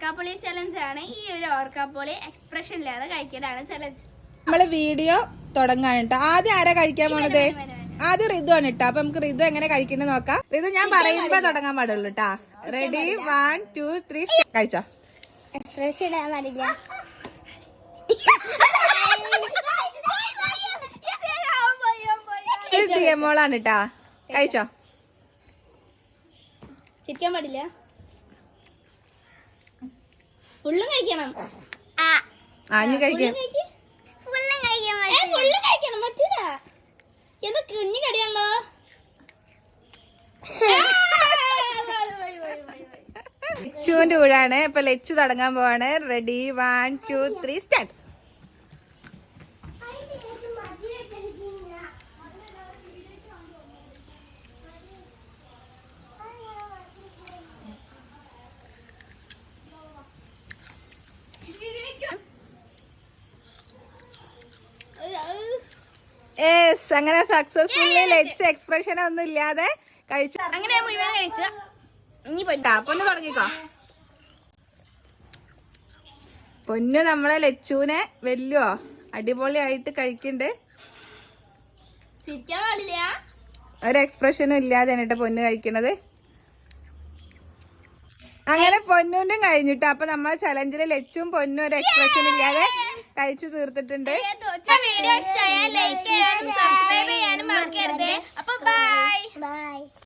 ഓർക്കാപ്പൊളി challenge ആണ്. ഈ ഒരു ഓർക്കാപ്പൊളി എക്സ്പ്രഷൻ ഇല്ലാതെ കഴിക്കലാണ് ചലഞ്ച്. നമ്മള് വീഡിയോ തുടങ്ങാണ് കേട്ടോ. ആദ്യം ആരാ കഴിക്കാൻ പോണത്? ആദ്യം ഋതു ആണ് കേട്ടോ. അപ്പൊ നമുക്ക് ഋതു എങ്ങനെ കഴിക്കുന്നത് നോക്കാം. ഋതു ഞാൻ പറയുമ്പോ തുടങ്ങാൻ പാടുള്ളൂ കേട്ടാ. റെഡി 1 2 3 കഴിച്ചോ. എക്സ്പ്രഷൻ ഇടാൻ പാടില്ല. മോളാണ് കേട്ടാ. കഴിച്ചോ. ചിരിക്കാൻ പാടില്ല. ഫുള്ളും കഴിക്കണം. ഇനി കഴിക്കാം. ഫുള്ളും കഴിക്കണം. പറ്റില്ല. എന്താ കുഞ്ഞു കടിയാണല്ലോ. ലച്ചുവിന്റെ കൂടാണ്. ഇപ്പൊ ലച്ചു തുടങ്ങാൻ പോവാണ്. Ready 1 2 3 start. അങ്ങനെ സക്സസ്ഫുള്ളി ലച്ച് എക്സ്പ്രഷൻ ഒന്നും ഇല്ലാതെ കഴിച്ചു. അങ്ങനെ മുഴുവൻ കഴിച്ച. പൊന്നു തുടങ്ങിക്കോ. പൊന്നു നമ്മളെ ലച്ചുവിനെ വല്യോ അടിപൊളിയായിട്ട് കഴിക്കണ്ട്. ചിരിക്കാൻ പാടില്ല. ഒരു എക്സ്പ്രഷനും ഇല്ലാതെയാണ് കേട്ടോ പൊന്നു കഴിക്കണത്. അങ്ങനെ പൊന്നൂന്റെ കഴിഞ്ഞിട്ടോ. അപ്പൊ നമ്മളെ ചലഞ്ചില് ലച്ചും പൊന്നും ഒരു എക്സ്പ്രഷൻ ഇല്ലാതെ കഴിച്ചു തീർത്തിട്ടുണ്ട്. വീഡിയോ ഇഷ്ടമായാൽ ലൈക്ക് ചെയ്യാനും സബ്സ്ക്രൈബ് ചെയ്യാനും മറക്കരുത്. അപ്പൊ ബൈ.